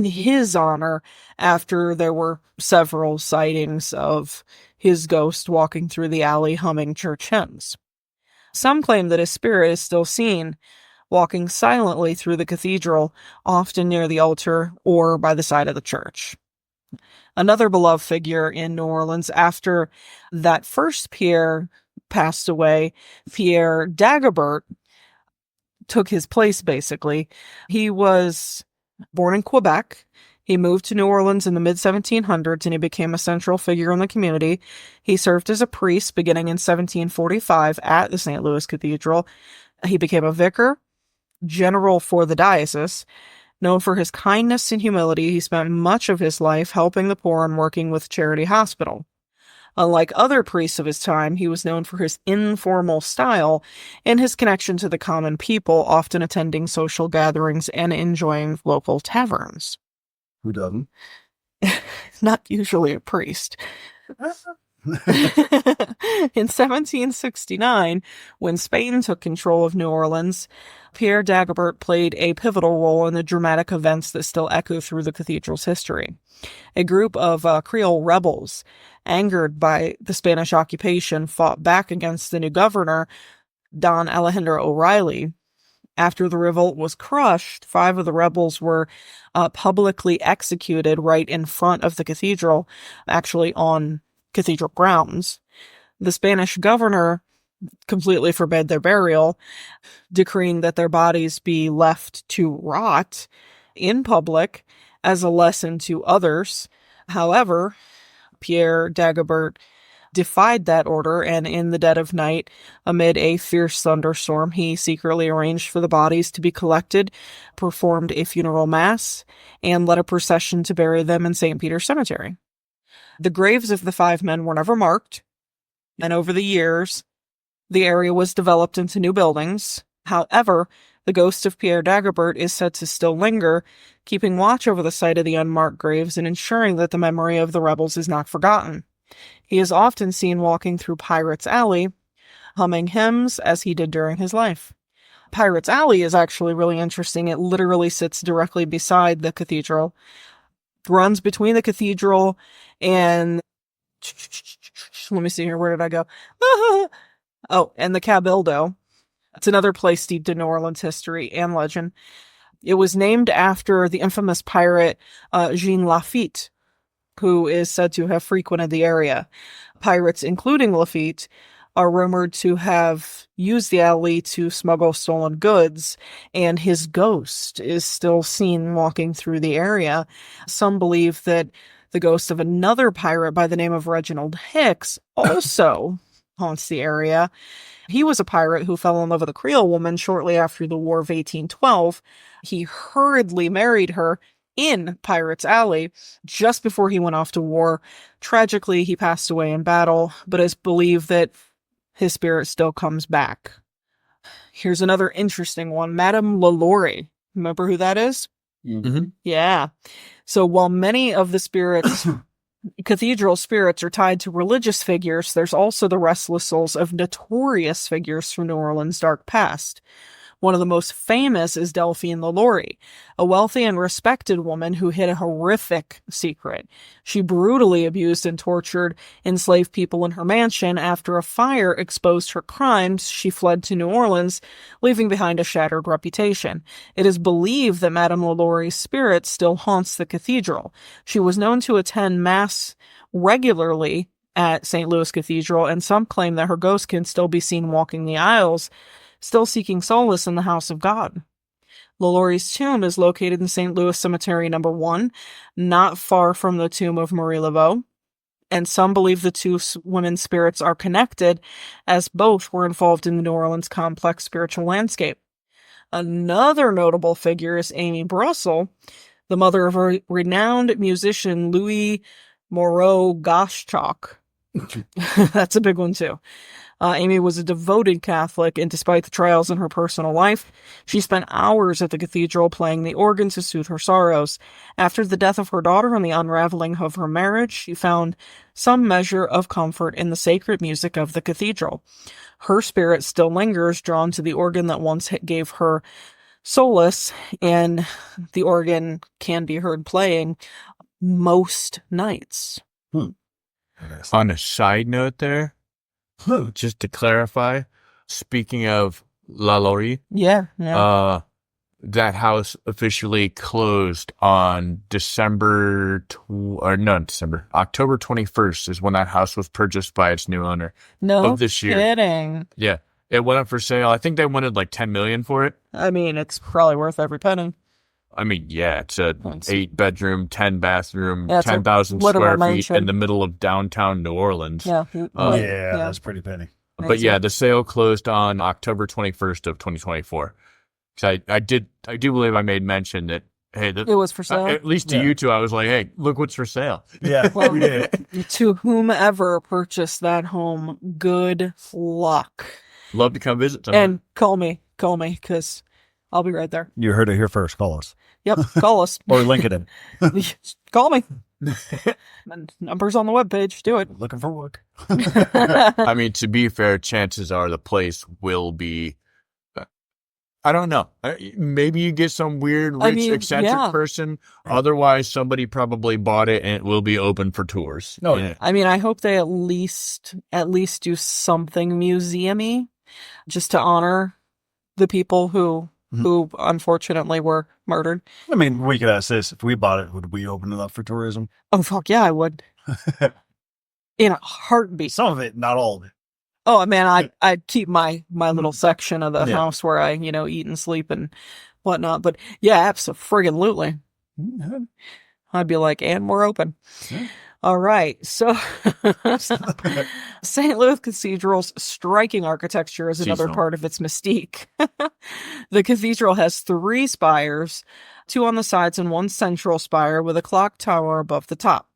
his honor, after there were several sightings of his ghost walking through the alley humming church hymns. Some claim that his spirit is still seen walking silently through the cathedral, often near the altar or by the side of the church. Another beloved figure in New Orleans after that first Pierre passed away, Pierre Dagobert, took his place, basically. He was born in Quebec. He moved to New Orleans in the mid-1700s, and he became a central figure in the community. He served as a priest beginning in 1745 at the St. Louis Cathedral. He became a vicar, general for the diocese. Known for his kindness and humility, he spent much of his life helping the poor and working with Charity Hospital. Unlike other priests of his time, he was known for his informal style and his connection to the common people, often attending social gatherings and enjoying local taverns. Who doesn't? Not usually a priest. In 1769, when Spain took control of New Orleans, Pierre Dagobert played a pivotal role in the dramatic events that still echo through the cathedral's history. A group of Creole rebels, angered by the Spanish occupation, fought back against the new governor, Don Alejandro O'Reilly. After the revolt was crushed, 5 of the rebels were publicly executed right in front of the cathedral, actually on cathedral grounds. The Spanish governor completely forbade their burial, decreeing that their bodies be left to rot in public as a lesson to others. However, Pierre Dagobert defied that order, and in the dead of night, amid a fierce thunderstorm, he secretly arranged for the bodies to be collected, performed a funeral mass, and led a procession to bury them in St. Peter's Cemetery. The graves of the 5 men were never marked, and over the years, the area was developed into new buildings. However, the ghost of Pierre Dagobert is said to still linger, keeping watch over the site of the unmarked graves and ensuring that the memory of the rebels is not forgotten. He is often seen walking through Pirates Alley, humming hymns as he did during his life. Pirates Alley is actually really interesting. It literally sits directly beside the cathedral, runs between the cathedral and... let me see here, where did I go? Oh, and the Cabildo. It's another place steeped in New Orleans history and legend. It was named after the infamous pirate Jean Lafitte, who is said to have frequented the area. Pirates, including Lafitte, are rumored to have used the alley to smuggle stolen goods, and his ghost is still seen walking through the area. Some believe that the ghost of another pirate by the name of Reginald Hicks also haunts the area. He was a pirate who fell in love with a Creole woman shortly after the War of 1812. He hurriedly married her in Pirates Alley just before he went off to war. Tragically, he passed away in battle, but it's believed that his spirit still comes back. Here's another interesting one. Madame LaLaurie. Remember who that is? Mm-hmm. Yeah. So while many of the spirits, cathedral spirits, are tied to religious figures, there's also the restless souls of notorious figures from New Orleans' dark past. One of the most famous is Delphine LaLaurie, a wealthy and respected woman who hid a horrific secret. She brutally abused and tortured enslaved people in her mansion. After a fire exposed her crimes, she fled to New Orleans, leaving behind a shattered reputation. It is believed that Madame LaLaurie's spirit still haunts the cathedral. She was known to attend Mass regularly at St. Louis Cathedral, and some claim that her ghost can still be seen walking the aisles, still seeking solace in the house of God. LaLaurie's tomb is located in St. Louis Cemetery No. 1, not far from the tomb of Marie Laveau, and some believe the two women's spirits are connected, as both were involved in the New Orleans complex spiritual landscape. Another notable figure is Amy Brussel, the mother of a renowned musician Louis Moreau Gottschalk. That's a big one, too. Amy was a devoted Catholic, and despite the trials in her personal life, she spent hours at the cathedral playing the organ to soothe her sorrows. After the death of her daughter and the unraveling of her marriage, she found some measure of comfort in the sacred music of the cathedral. Her spirit still lingers, drawn to the organ that once gave her solace, and the organ can be heard playing most nights. On a side note there, just to clarify, speaking of LaLaurie, that house officially closed on October 21st is when that house was purchased by its new owner. No of this year. Kidding. Yeah, it went up for sale. I think they wanted like $10 million for it. I mean, it's probably worth every penny. I mean, yeah, it's a 8-bedroom, 10-bathroom, Yeah, 10,000 literal square feet mansion. in the middle of downtown New Orleans. Yeah. That's pretty penny. But yeah, the sale closed on October 21st of 2024. So I do believe I made mention that, hey, it was for sale. At least to you two, I was like, hey, look what's for sale. Yeah, Well, we did. To whomever purchased that home, good luck. Love to come visit sometime. And call me, because I'll be right there. You heard it here first. Call us. Yep, call us. Or link it in. Call me. Numbers on the webpage. Do it. Looking for work. I mean, to be fair, chances are the place will be, I don't know. Maybe you get some weird, rich, eccentric person. Otherwise, somebody probably bought it and it will be open for tours. No, yeah. I mean, I hope they at least do something museum-y just to honor the people who unfortunately were murdered. I mean, we could ask this. If we bought it, would we open it up for tourism? Oh, fuck yeah, I would. In a heartbeat. Some of it, not all of it. Oh, man, I'd keep my little section of the house where I, eat and sleep and whatnot. But yeah, absolutely. I'd be like, and we're open. Yeah. All right. So St. Louis Cathedral's striking architecture is another part of its mystique. The cathedral has 3 spires, 2 on the sides and 1 central spire with a clock tower above the top.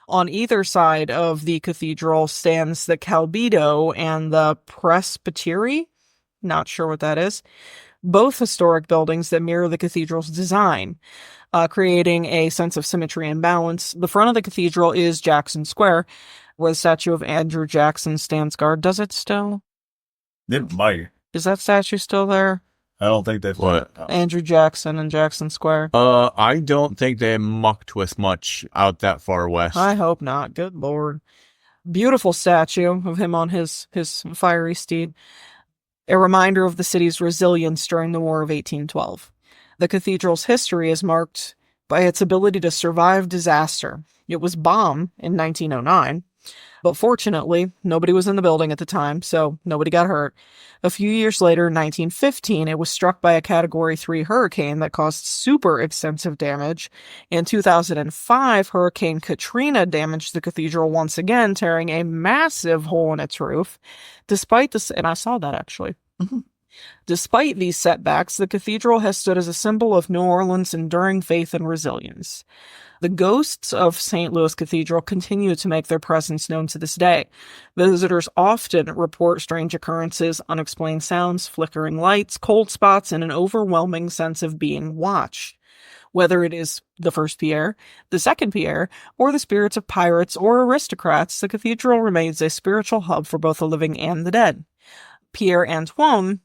On either side of the cathedral stands the Calbido and the Presbytery. Not sure what that is. Both historic buildings that mirror the cathedral's design, creating a sense of symmetry and balance. The front of the cathedral is Jackson Square, where the statue of Andrew Jackson stands guard. Does it still? It might. Is that statue still there? I don't think they've... What? Andrew Jackson in Jackson Square. I don't think they mucked with much out that far west. I hope not. Good Lord. Beautiful statue of him on his fiery steed. A reminder of the city's resilience during the War of 1812. The cathedral's history is marked by its ability to survive disaster. It was bombed in 1909, but fortunately, nobody was in the building at the time, so nobody got hurt. A few years later, in 1915, it was struck by a Category 3 hurricane that caused super extensive damage. In 2005, Hurricane Katrina damaged the cathedral once again, tearing a massive hole in its roof. Despite this, and I saw that actually. Despite these setbacks, the cathedral has stood as a symbol of New Orleans' enduring faith and resilience. The ghosts of St. Louis Cathedral continue to make their presence known to this day. Visitors often report strange occurrences, unexplained sounds, flickering lights, cold spots, and an overwhelming sense of being watched. Whether it is the first Pierre, the second Pierre, or the spirits of pirates or aristocrats, the cathedral remains a spiritual hub for both the living and the dead. Pierre Antoine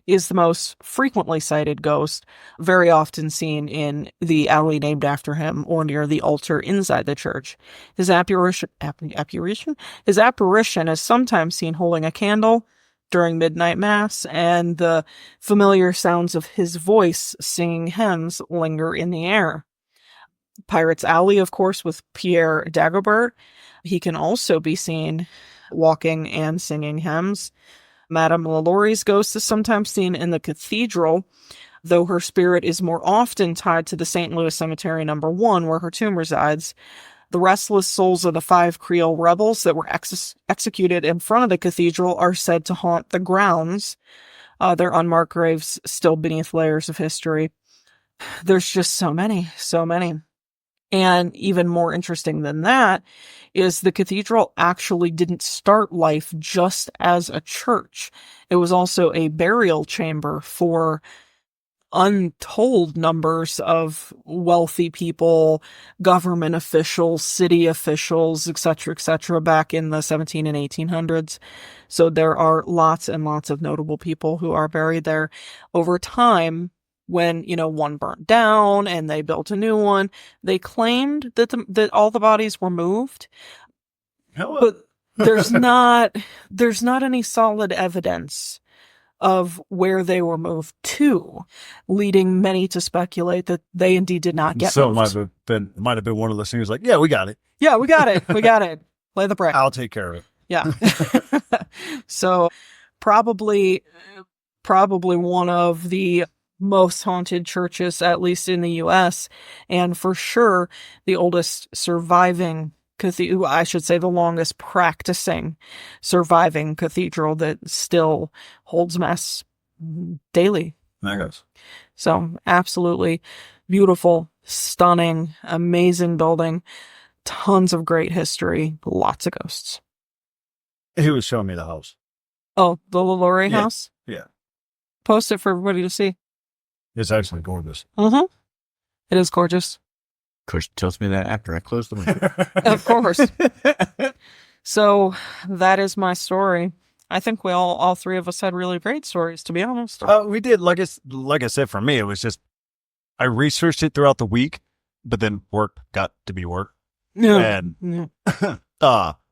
is the most frequently cited ghost, very often seen in the alley named after him or near the altar inside the church. His apparition is sometimes seen holding a candle during midnight mass, and the familiar sounds of his voice singing hymns linger in the air. Pirates Alley, of course, with Pierre Dagobert. He can also be seen walking and singing hymns. Madame LaLaurie's ghost is sometimes seen in the cathedral, though her spirit is more often tied to the St. Louis Cemetery No. 1, where her tomb resides. The restless souls of the 5 Creole rebels that were executed in front of the cathedral are said to haunt the grounds, their unmarked graves still beneath layers of history. There's just so many. And even more interesting than that is the cathedral actually didn't start life just as a church. It was also a burial chamber for untold numbers of wealthy people, government officials, city officials, etc., back in the 17 and 1800s. So there are lots and lots of notable people who are buried there. Over time, when, one burnt down and they built a new one, they claimed that all the bodies were moved. Hello. But there's not any solid evidence of where they were moved to, leading many to speculate that they indeed did not get moved. So it might have been one of those things like, yeah, we got it. Yeah, we got it. Lay the brick. I'll take care of it. Yeah. So probably one of the most haunted churches, at least in the U.S., and for sure the oldest surviving cathedral, I should say the longest practicing surviving cathedral that still holds mass daily. There goes. So absolutely beautiful, stunning, amazing building, tons of great history, lots of ghosts. He was showing me the house. Oh, the LaLaurie house? Yeah. Post it for everybody to see. It's actually gorgeous. Mm-hmm. It is gorgeous. Of course, tells me that after I close the window. Of course. So that is my story. I think we all 3 of us had really great stories, to be honest. We did. Like I said, for me, it was just, I researched it throughout the week, but then work got to be work. Yeah. And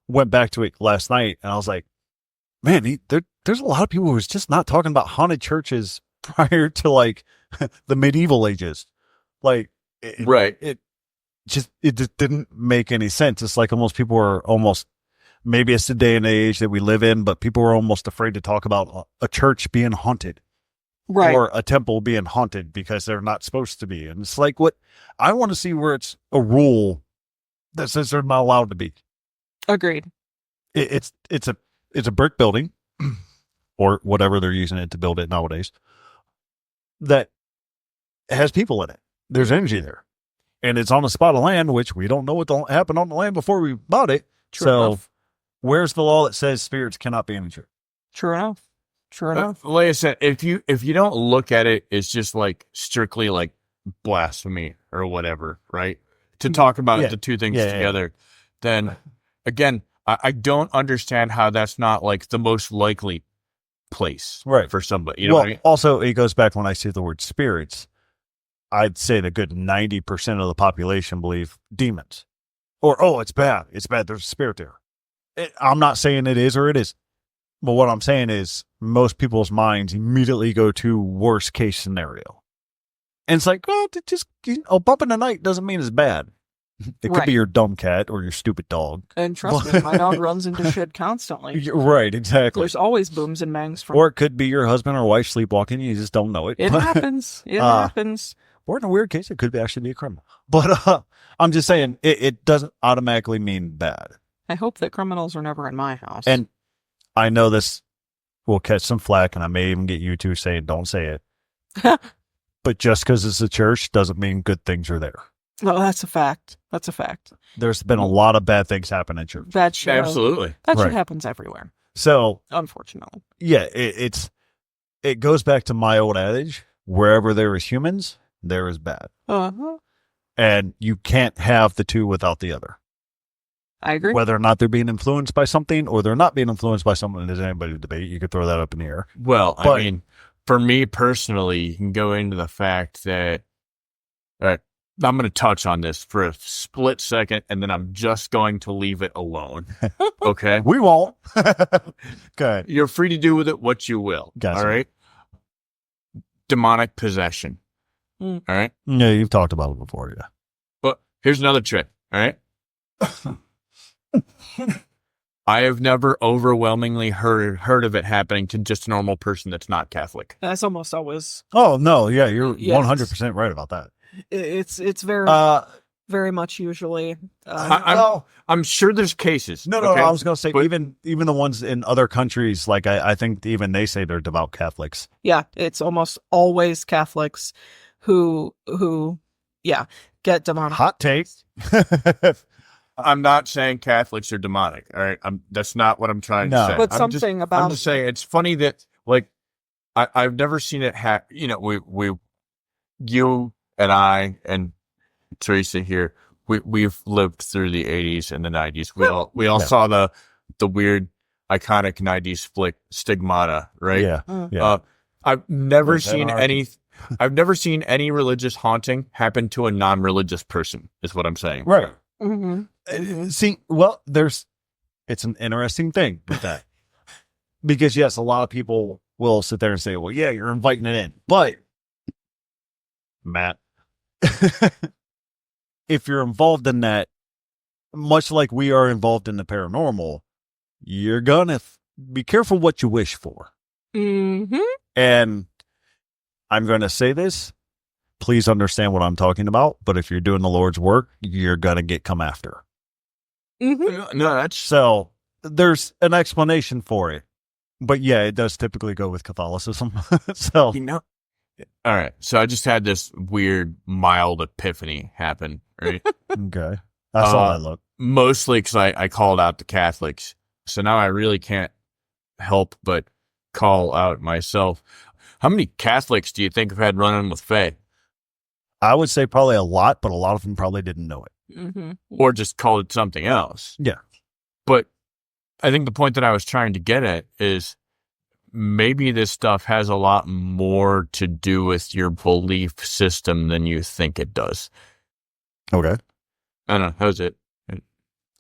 went back to it last night, and I was like, man, there's a lot of people who's just not talking about haunted churches prior to like the medieval ages. Like, Right. It just didn't make any sense. It's like almost people are almost, maybe it's the day and age that we live in, but people are almost afraid to talk about a church being haunted. Right. Or a temple being haunted because they're not supposed to be. And it's like, what I want to see where it's a rule that says they're not allowed to be. Agreed. It's a brick building or whatever they're using it to build it nowadays that has people in it. There's energy there. And it's on a spot of land, which we don't know what happened on the land before we bought it. True enough. Where's the law that says spirits cannot be in the church? True enough. Like I said, if you don't look at it, it's just like strictly like blasphemy or whatever, right? To talk about the two things together, then again, I don't understand how that's not like the most likely place for somebody. You know what I mean? Also, it goes back when I say the word spirits. I'd say the good 90% of the population believe demons. Or, it's bad. It's bad. There's a spirit there. I'm not saying it is or it isn't. But what I'm saying is most people's minds immediately go to worst case scenario. And it's like, well, just a bump in the night doesn't mean it's bad. It could be your dumb cat or your stupid dog. And trust me, my dog runs into shit constantly. Right, exactly. There's always booms and bangs from. Or it could be your husband or wife sleepwalking. You just don't know it. It happens. It happens. Or in a weird case, it could actually be a criminal. But I'm just saying, it doesn't automatically mean bad. I hope that criminals are never in my house. And I know this will catch some flack, and I may even get you two saying, don't say it. But just because it's a church doesn't mean good things are there. No, that's a fact. That's a fact. There's been a lot of bad things happen in church. Bad shit. Absolutely. That shit happens everywhere. So, unfortunately. Yeah, it goes back to my old adage, wherever there is humans, there is bad. Uh-huh. And you can't have the two without the other. I agree. Whether or not they're being influenced by something or they're not being influenced by something, there's anybody to debate. You could throw that up in the air. Well, I mean, for me personally, you can go into the fact that I'm going to touch on this for a split second, and then I'm just going to leave it alone. Okay? We won't. Good. You're free to do with it what you will. Gotcha. All right? Demonic possession. All right? Yeah, you've talked about it before, yeah. But here's another trick. All right? I have never overwhelmingly heard of it happening to just a normal person that's not Catholic. That's almost always. Oh, no. Yeah, you're 100% right about that. It's very, very much usually. I'm sure there's cases. No, I was going to say, even the ones in other countries, like I think even they say they're devout Catholics. Yeah, it's almost always Catholics who get demonic. Hot take. I'm not saying Catholics are demonic. All right, that's not what I'm trying to say. But I'm just saying it's funny that like I've never seen it happen. You know, you and I and Teresa here, we've lived through the 80s and the 90s. We all saw the weird iconic 90s flick Stigmata, right? Yeah. I've never seen any religious haunting happen to a non-religious person, is what I'm saying. Right. Mm-hmm. See, well, it's an interesting thing with that. Because yes, a lot of people will sit there and say, well, yeah, you're inviting it in. But Matt, if you're involved in that, much like we are involved in the paranormal, you're gonna be careful what you wish for. Mm-hmm. And I'm going to say this, please understand what I'm talking about, but if you're doing the Lord's work, you're gonna get come after. Mm-hmm. No, so there's an explanation for it. But yeah, it does typically go with Catholicism. So all right. So I just had this weird, mild epiphany happen, right? Okay. I saw that look. Mostly because I called out the Catholics. So now I really can't help but call out myself. How many Catholics do you think have had run-in with Faye? I would say probably a lot, but a lot of them probably didn't know it. Mm-hmm. Or just called it something else. Yeah. But I think the point that I was trying to get at is maybe this stuff has a lot more to do with your belief system than you think it does. Okay. I don't know. How's it?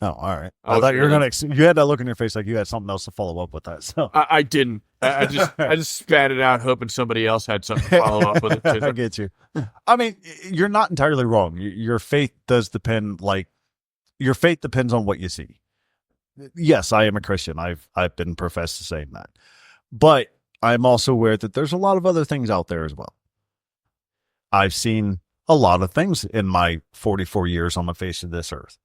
Oh, all right. I thought you were going to, you had that look in your face like you had something else to follow up with that. So I didn't. I just spat it out hoping somebody else had something to follow up with it too. I get you. I mean, you're not entirely wrong. Your faith does depend, your faith depends on what you see. Yes, I am a Christian. I've been professed to saying that. But I'm also aware that there's a lot of other things out there as well. I've seen a lot of things in my 44 years on the face of this earth.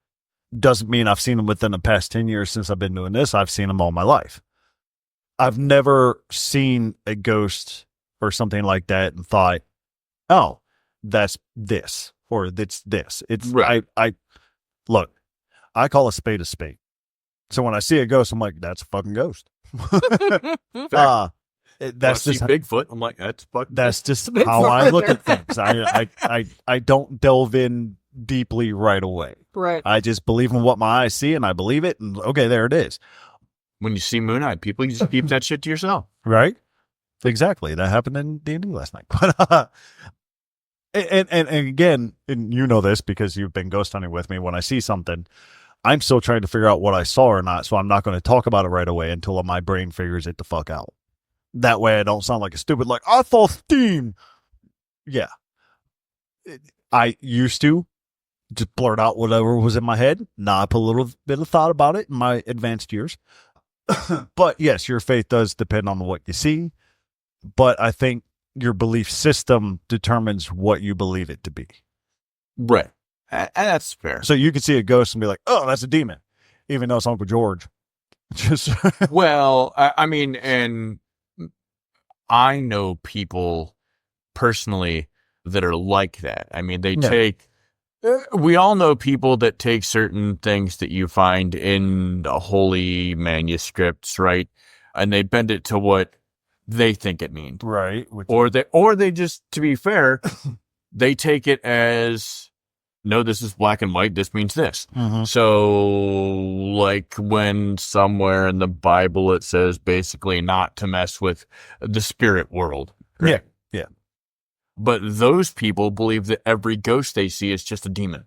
Doesn't mean I've seen them within the past 10 years since I've been doing this. I've seen them all my life. I've never seen a ghost or something like that and thought, oh, that's this or that's this. It's right. I look, I call a spade a spade. So when I see a ghost, I'm like, that's a fucking ghost. That's just Bigfoot. I'm like, that's just how I look at things. I don't delve in deeply right away. Right. I just believe in what my eyes see and I believe it. And okay, there it is. When you see Moon Eye, people, you just keep that shit to yourself. Right. Exactly. That happened in D&D last night. But, and again, and you know this because you've been ghost hunting with me. When I see something, I'm still trying to figure out what I saw or not. So I'm not going to talk about it right away until my brain figures it the fuck out. That way I don't sound like a stupid, like, I saw steam. Yeah. I used to just blurt out whatever was in my head. Now I put a little bit of thought about it in my advanced years. But yes, your faith does depend on what you see. But I think your belief system determines what you believe it to be. Right. And that's fair. So you could see a ghost and be like, oh, that's a demon, even though it's Uncle George. Just Well, I mean, and I know people personally that are like that. I mean, they take, we all know people that take certain things that you find in the holy manuscripts, right? And they bend it to what they think it means. right. Or they just, to be fair, they take it as, no, this is black and white. This means this. Mhm. So, like when somewhere in the Bible it says basically not to mess with the spirit world. Yeah. But those people believe that every ghost they see is just a demon.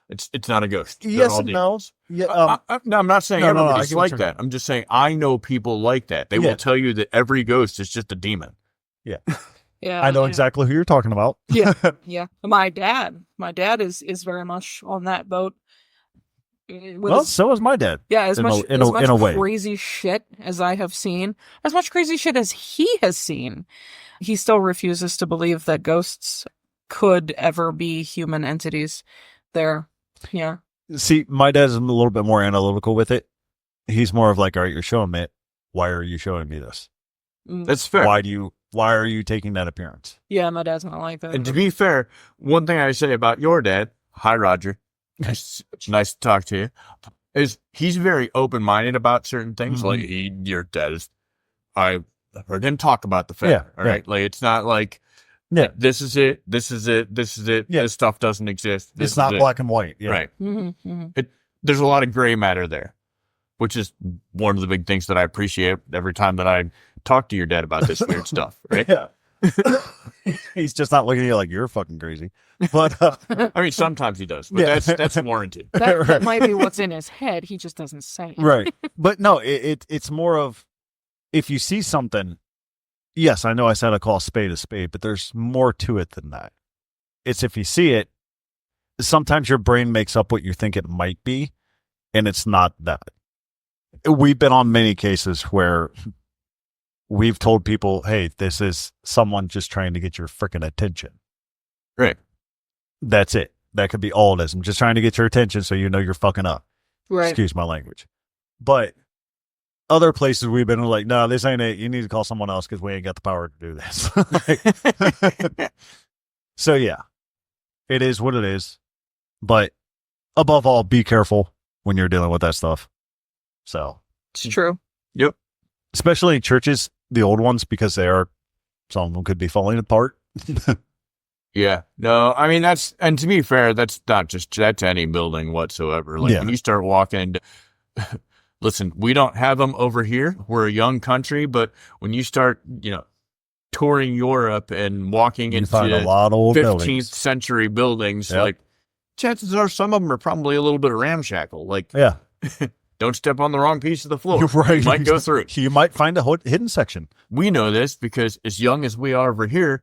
It's not a ghost. They're Yes all and demons. no. Yeah. No, I'm not saying No, I everybody's get what like you're that. I'm just saying I know people like that. They Yeah. will tell you that every ghost is just a demon. Yeah. I know exactly who you're talking about. Yeah. Yeah. My dad is very much on that boat. Well, so is my dad. Yeah, as in much a way. crazy shit as I have seen, as much crazy shit as he has seen, he still refuses to believe that ghosts could ever be human entities. Yeah. See, my dad's a little bit more analytical with it. He's more of like, all right, you're showing me it. Why are you showing me this? That's fair. Why are you taking that appearance? Yeah, my dad's not like that. And to be fair, one thing I say about your dad, hi Roger, it's nice to talk to you, is he's very open-minded about certain things. Mhm. Like your dad is, I heard him talk about the fair. Yeah, All right. Like it's not like, Yeah. this is it. This is it. This is it. Yeah. This stuff doesn't exist. This It's not is it. black and white. Yeah. Right. Mm-hmm, mm-hmm. There's a lot of gray matter there, which is one of the big things that I appreciate every time that I talk to your dad about this weird stuff. Right. Yeah. He's just not looking at you like you're fucking crazy. But I mean, sometimes he does, but Yeah. that's warranted. That might be what's in his head. He just doesn't say it. right. But no, it's more of if you see something. Yes, I know I said I call a spade, but there's more to it than that. It's if you see it, sometimes your brain makes up what you think it might be, and it's not that. We've been on many cases where we've told people, hey, this is someone just trying to get your freaking attention. Right. That's it. That could be all it is. I'm just trying to get your attention so you know you're fucking up. Right. Excuse my language. But other places we've been like, no, this ain't it. You need to call someone else because we ain't got the power to do this. So, yeah, it is what it is. But above all, be careful when you're dealing with that stuff. So, It's true. Yep. especially in churches, the old ones, because some of them could be falling apart. Yeah. No, I mean, and to be fair, that's any building whatsoever. Like Yeah. when you start walking, listen, we don't have them over here. We're a young country, but when you start, touring Europe and walking You into find a lot of old 15th buildings. century buildings, Yep. like chances are some of them are probably a little bit ramshackle. Like, Yeah. don't step on the wrong piece of the floor. You're right. You might go through it. You might find a hidden section. We know this because as young as we are over here,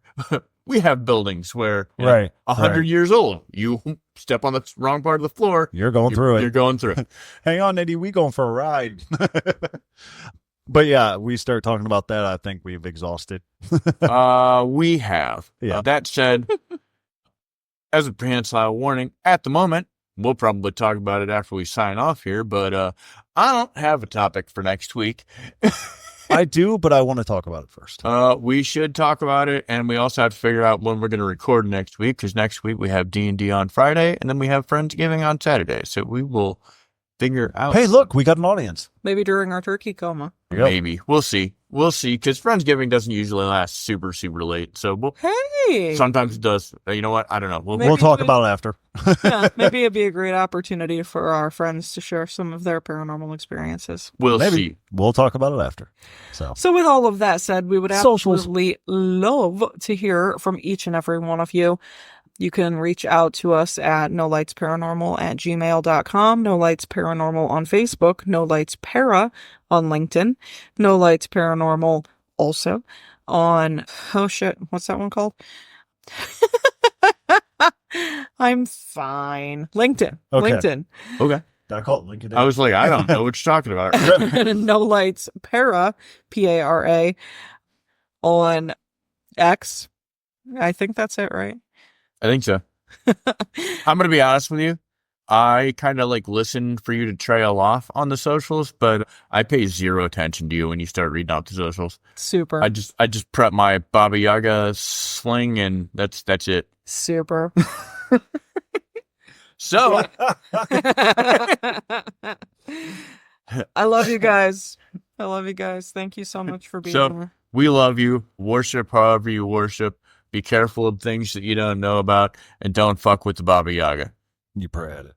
we have buildings where Right. 100 right. years old, you step on the wrong part of the floor, You're going through it. You're going through it. Hang on, Eddie. We going for a ride. But yeah, we start talking about that. I think we've exhausted. We have. Yeah. That said, as a prehensile warning, at the moment, we'll probably talk about it after we sign off here, but I don't have a topic for next week. I do, but I want to talk about it first. We should talk about it, and we also have to figure out when we're going to record next week, because next week we have D&D on Friday, and then we have Friendsgiving on Saturday, so we will figure out. Hey, look, we got an audience. Maybe during our turkey coma. Yep. Maybe. We'll see, because Friendsgiving doesn't usually last super, super late, so Hey! sometimes it does. You know what? I don't know. Maybe We'll talk we- about it after. Yeah, maybe it'd be a great opportunity for our friends to share some of their paranormal experiences. We'll Maybe. see. We'll talk about it after. So with all of that said, we would Socials. absolutely love to hear from each and every one of you. You can reach out to us at nolightsparanormal@gmail.com, No Lights Paranormal on Facebook, No Lights Para on LinkedIn, No Lights Paranormal also on, oh shit, what's that one called? I'm fine. LinkedIn. Okay. LinkedIn. Okay. I call it LinkedIn. I was like, I don't know what you're talking about. No lights. Para, on X. I think that's it, right? I think so. I'm going to be honest with you. I kind of like listen for you to trail off on the socials, but I pay zero attention to you when you start reading out the socials. Super. I just prep my Baba Yaga sling and that's it. Super. So I love you guys. Thank you so much for being here. We love you. Worship however you worship. Be careful of things that you don't know about, and don't fuck with the Baba Yaga. You pray at it.